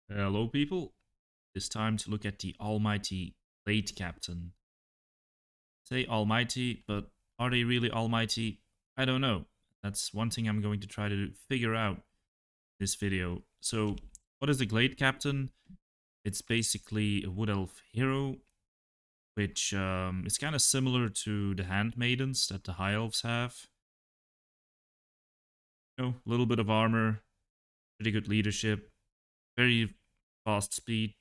Hello, people. It's time to look at the almighty Glade Captain. Say almighty, but are they really almighty? I don't know. That's one thing I'm going to try to figure out this video. So, what is the Glade Captain? It's basically a Wood Elf hero, which is kind of similar to the Handmaidens that the High Elves have. A little bit of armor, pretty good leadership, very fast speed,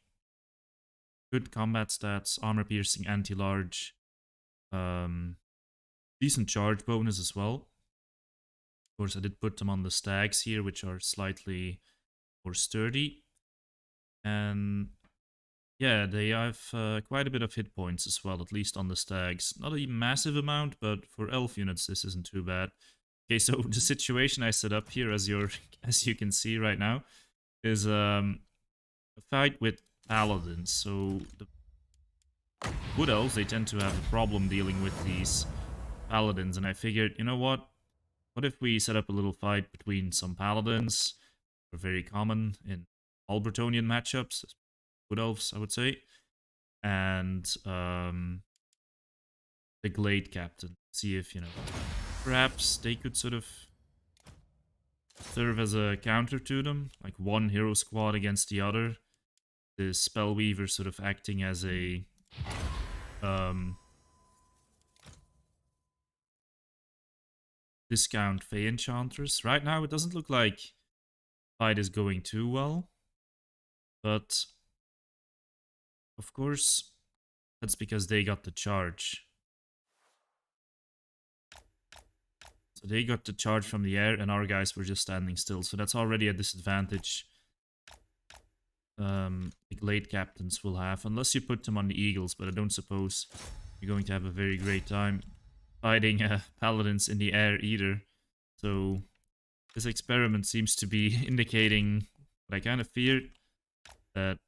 good combat stats, armor piercing, anti-large, decent charge bonus as well. Of course, I did put them on the stags here, which are slightly more sturdy. And yeah, they have quite a bit of hit points as well, at least on the stags. Not a massive amount, but for elf units, this isn't too bad. Okay, so the situation I set up here, as you can see right now, is a fight with paladins. So the Wood Elves, they tend to have a problem dealing with these paladins, and I figured, you know what? What if we set up a little fight between some paladins, are very common in all Bretonnian matchups, Wood Elves, I would say, and the Glade Captain. See if, perhaps they could sort of serve as a counter to them, like one hero squad against the other. The Spellweaver sort of acting as a discount Fey Enchantress. Right now, it doesn't look like fight is going too well, but of course, that's because they got the charge. So they got the charge from the air, and our guys were just standing still. So that's already a disadvantage the Glade Captains will have, unless you put them on the Eagles, but I don't suppose you're going to have a very great time fighting Paladins in the air either. So this experiment seems to be indicating what I kind of feared, that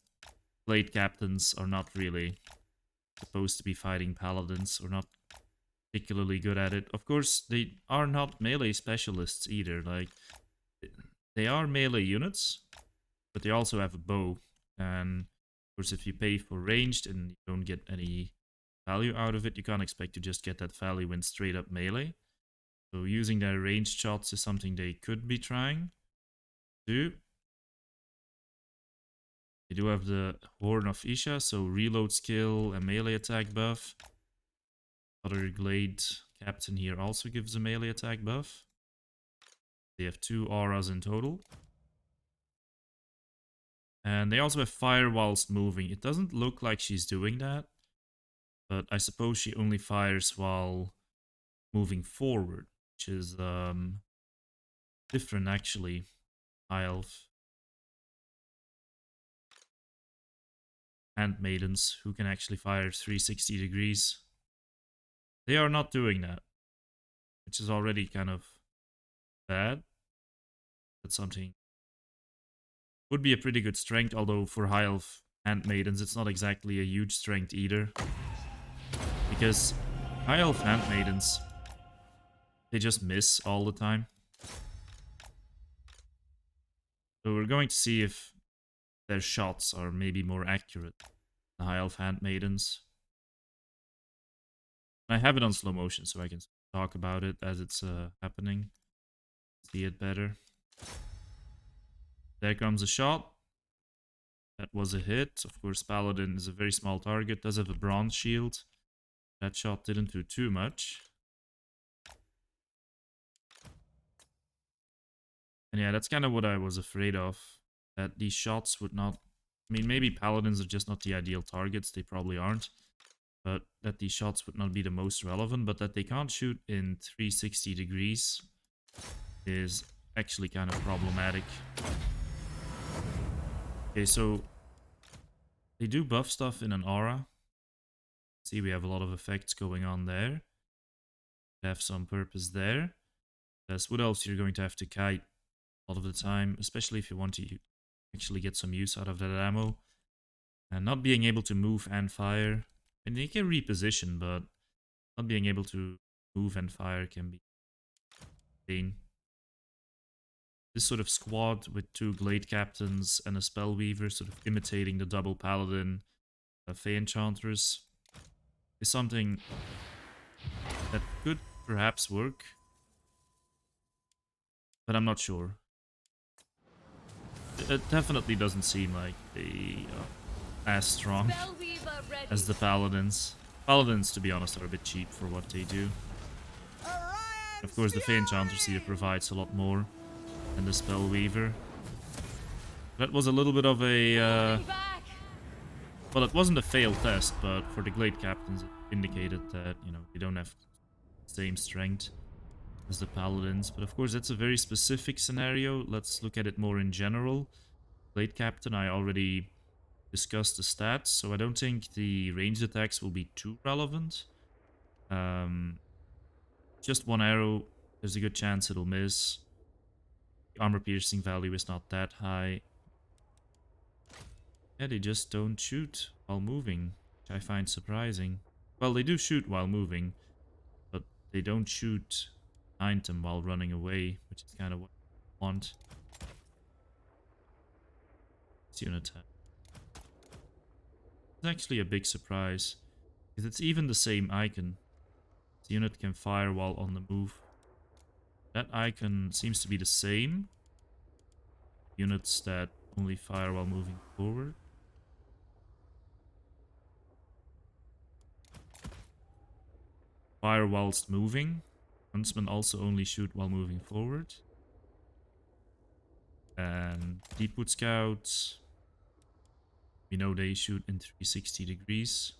Glade Captains are not really supposed to be fighting Paladins, or not particularly good at it. Of course, they are not melee specialists either. Like, they are melee units, but they also have a bow. And of course, if you pay for ranged and you don't get any value out of it, you can't expect to just get that value when straight up melee. So using their ranged shots is something they could be trying to do. They do have the Horn of Isha, so reload skill and melee attack buff. Other Glade Captain here also gives a melee attack buff. They have 2 auras in total. And they also have fire whilst moving. It doesn't look like she's doing that, but I suppose she only fires while moving forward, which is different actually. High Elf. Handmaidens, who can actually fire 360 degrees. They are not doing that, which is already kind of bad. That's something. Would be a pretty good strength, although for High Elf Handmaidens, it's not exactly a huge strength either. Because High Elf Handmaidens, they just miss all the time. So we're going to see if their shots are maybe more accurate than High Elf Handmaidens. I have it on slow motion so I can talk about it as it's happening. See it better. There comes a shot. That was a hit. Of course, Paladin is a very small target, does have a bronze shield. That shot didn't do too much. And yeah, that's kind of what I was afraid of. That these shots would not... I mean, maybe Paladins are just not the ideal targets. They probably aren't. But that these shots would not be the most relevant. But that they can't shoot in 360 degrees is actually kind of problematic. Okay, so they do buff stuff in an aura. See, we have a lot of effects going on there. Have some purpose there. As Wood Elves, you're going to have to kite a lot of the time, especially if you want to actually get some use out of that ammo. And not being able to move and fire. And you can reposition, but not being able to move and fire can be pain. this sort of squad with 2 Glade Captains and a Spellweaver, sort of imitating the double Paladin Fey Enchantress, is something that could perhaps work, but I'm not sure. It definitely doesn't seem like they are as strong as the Paladins. Paladins, to be honest, are a bit cheap for what they do. Of course, the Fey Enchantress here provides a lot more than the Spellweaver. That was a little bit of a... well, it wasn't a failed test, but for the Glade Captains, it indicated that, you know, they don't have the same strength as the Paladins. But of course, that's a very specific scenario. Let's look at it more in general. Glade Captain, I already discussed the stats, so I don't think the ranged attacks will be too relevant. Just one arrow, there's a good chance it'll miss. The armor piercing value is not that high. Yeah, they just don't shoot while moving, which I find surprising. Well, they do shoot while moving, but they don't shoot behind them while running away, which is kind of what I want. It's unit attack. It's actually a big surprise, because it's even the same icon. The unit can fire while on the move. That icon seems to be the same. Units that only fire while moving forward. Fire whilst moving. Huntsmen also only shoot while moving forward. And Deepwood Scouts, we know they shoot in 360 degrees.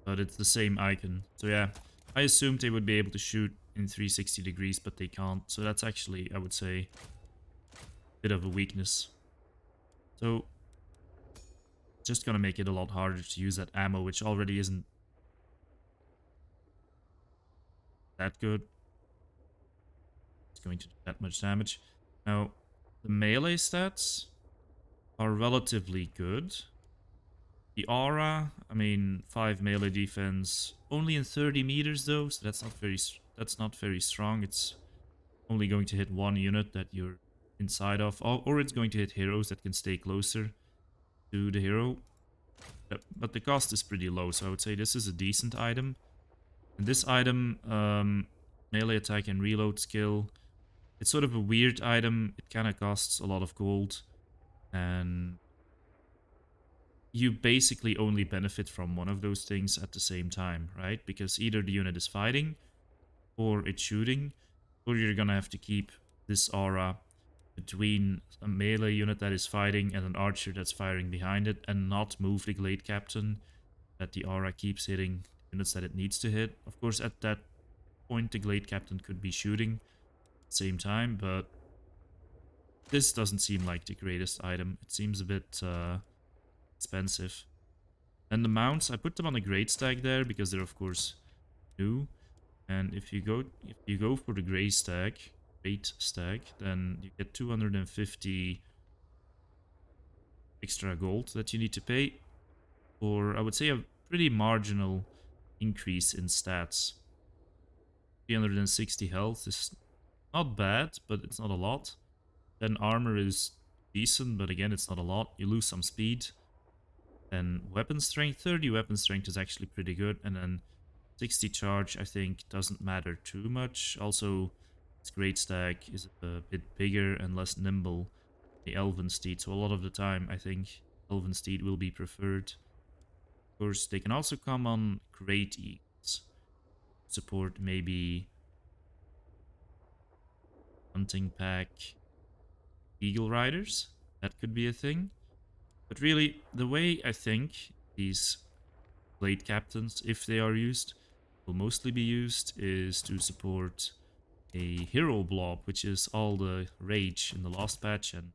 But it's the same icon. So yeah, I assumed they would be able to shoot in 360 degrees, but they can't. So that's actually, I would say, a bit of a weakness. So just gonna make it a lot harder to use that ammo, which already isn't that good. It's going to do that much damage. Now, the melee stats are relatively good. The aura, I mean, 5 melee defense, only in 30 meters though, so that's not very strong. It's only going to hit one unit that you're inside of, or it's going to hit heroes that can stay closer to the hero. But the cost is pretty low, so I would say this is a decent item. And this item, melee attack and reload skill, it's sort of a weird item. It kind of costs a lot of gold, and you basically only benefit from one of those things at the same time, right? Because either the unit is fighting, or it's shooting, or you're gonna have to keep this aura between a melee unit that is fighting and an archer that's firing behind it, and not move the Glade Captain, that the aura keeps hitting units that it needs to hit. Of course, at that point, the Glade Captain could be shooting at the same time, but this doesn't seem like the greatest item. It seems a bit expensive. And the mounts, I put them on a great stack there because they're of course new. And if you go for the great stack, then you get 250 extra gold that you need to pay, or I would say a pretty marginal increase in stats. 360 health is not bad, but it's not a lot. Then armor is decent, but again, it's not a lot. You lose some speed. Then weapon strength, 30 weapon strength is actually pretty good. And then 60 charge, I think, doesn't matter too much. Also, its great stack is a bit bigger and less nimble. The Elven Steed, so a lot of the time, I think Elven Steed will be preferred. Of course, they can also come on Great Eagles. Support maybe Hunting Pack Eagle Riders. That could be a thing. But really, the way I think these Glade Captains, if they are used, will mostly be used is to support a hero blob, which is all the rage in the last patch and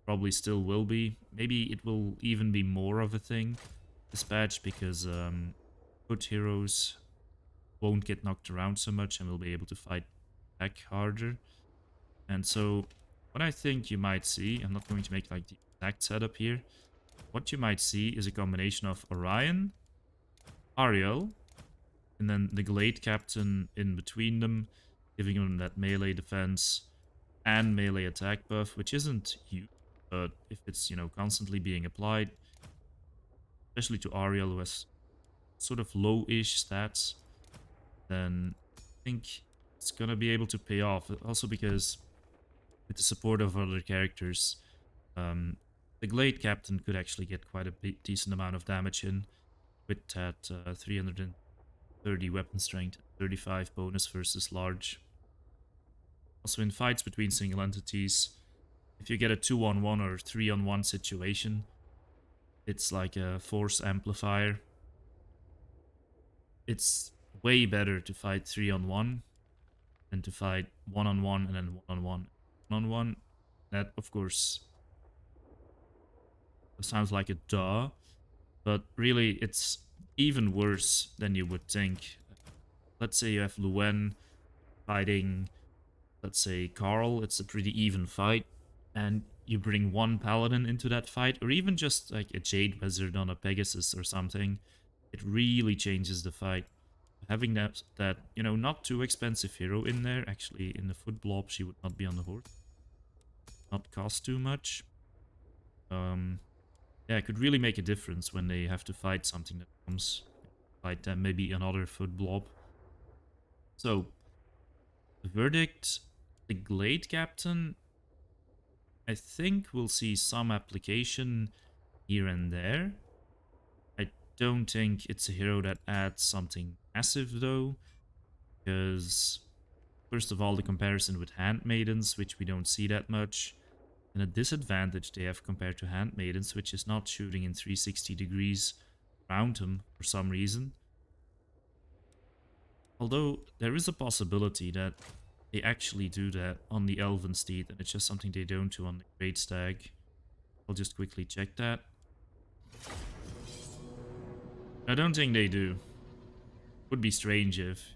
probably still will be. Maybe it will even be more of a thing this patch because foot heroes won't get knocked around so much and will be able to fight back harder. And so what I think you might see, I'm not going to make like the exact setup here, what you might see is a combination of Orion, Ariel, and then the Glade Captain in between them, giving him that melee defense and melee attack buff, which isn't huge, but if it's, constantly being applied, especially to Ariel who has sort of low-ish stats, then I think it's gonna be able to pay off. Also because with the support of other characters, um, the Glade Captain could actually get quite a decent amount of damage in with that 330 weapon strength, 35 bonus versus large. Also in fights between single entities, if you get a 2-on-1 or 3-on-1 situation, it's like a force amplifier. It's way better to fight 3-on-1 than to fight 1-on-1 and then 1-on-1. 1-on-1, that of course sounds like a duh, but really it's even worse than you would think. Let's say you have Luen fighting, let's say, Carl. It's a pretty even fight, and you bring one paladin into that fight, or even just like a Jade Wizard on a Pegasus or something. It really changes the fight. Having that not too expensive hero in there, actually in the foot blob she would not be on the horse, not cost too much. Yeah, it could really make a difference when they have to fight something that comes, fight them, maybe another foot blob. So, the verdict, the Glade Captain, I think we'll see some application here and there. I don't think it's a hero that adds something massive though, because first of all, the comparison with Handmaidens, which we don't see that much, and a disadvantage they have compared to Handmaidens, which is not shooting in 360 degrees around them for some reason. Although there is a possibility that they actually do that on the Elven Steed, and it's just something they don't do on the Great Stag. I'll just quickly check that. I don't think they do. Would be strange if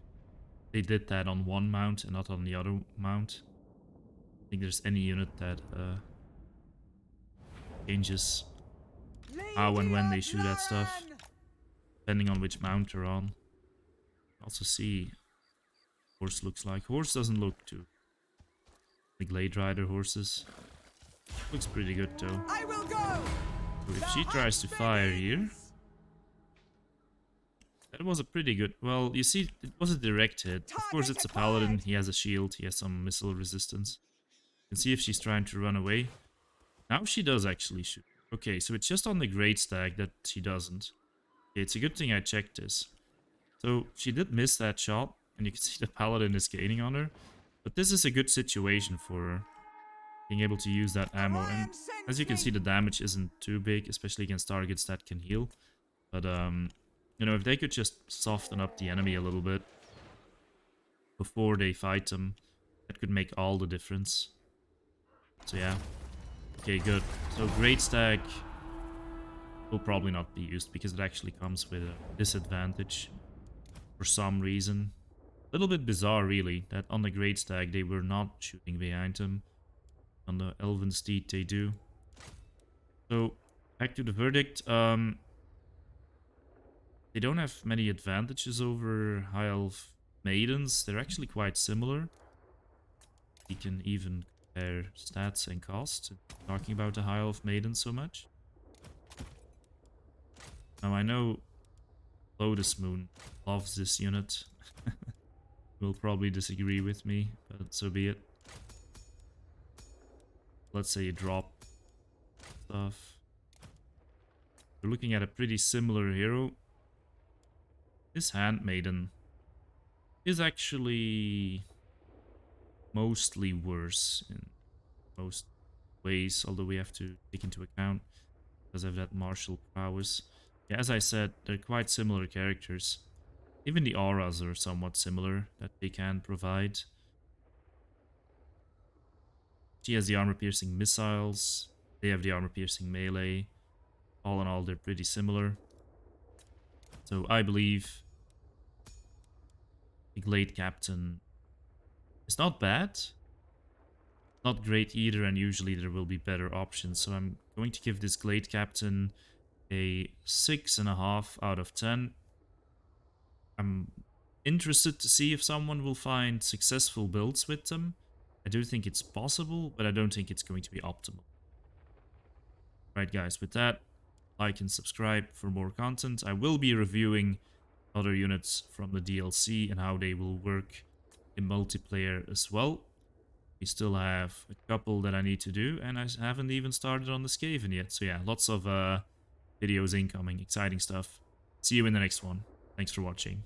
they did that on one mount and not on the other mount. I think there's any unit that changes how and when they shoot that stuff, depending on which mount they're on. Also see horse looks like. Horse doesn't look too. The Glade Rider horses. Looks pretty good though. I will go. So if she tries to fire here, that was a pretty good... Well, you see, it was a direct hit. Of course, it's a paladin. He has a shield. He has some missile resistance. You can see if she's trying to run away. Now she does actually shoot. Okay, so it's just on the Great Stag that she doesn't. Okay, it's a good thing I checked this. So she did miss that shot, and you can see the paladin is gaining on her. But this is a good situation for her, being able to use that ammo. And as you can see, the damage isn't too big, especially against targets that can heal. But if they could just soften up the enemy a little bit before they fight them, that could make all the difference. So yeah. Okay, good. So Great Stag will probably not be used because it actually comes with a disadvantage for some reason. A little bit bizarre, really, that on the Great Stag they were not shooting behind him. On the Elven Steed they do. So, back to the verdict. They don't have many advantages over High Elf Maidens. They're actually quite similar. You can even compare stats and cost. Talking about the High Elf Maiden so much. Now I know Lotus Moon loves this unit. Will probably disagree with me, but so be it. Let's say you drop stuff. We're looking at a pretty similar hero. This Handmaiden is actually mostly worse in most ways, although we have to take into account because of that martial prowess. Yeah, as I said, they're quite similar characters. Even the auras are somewhat similar that they can provide. She has the armor-piercing missiles. They have the armor-piercing melee. All in all, they're pretty similar. So I believe the Glade Captain is not bad. Not great either, and usually there will be better options. So I'm going to give this Glade Captain a 6.5 out of 10. I'm interested to see if someone will find successful builds with them. I do think it's possible, but I don't think it's going to be optimal. Right, guys, with that, like and subscribe for more content. I will be reviewing other units from the DLC and how they will work in multiplayer as well. We still have a couple that I need to do, and I haven't even started on the Skaven yet. So yeah, lots of videos incoming, exciting stuff. See you in the next one. Thanks for watching.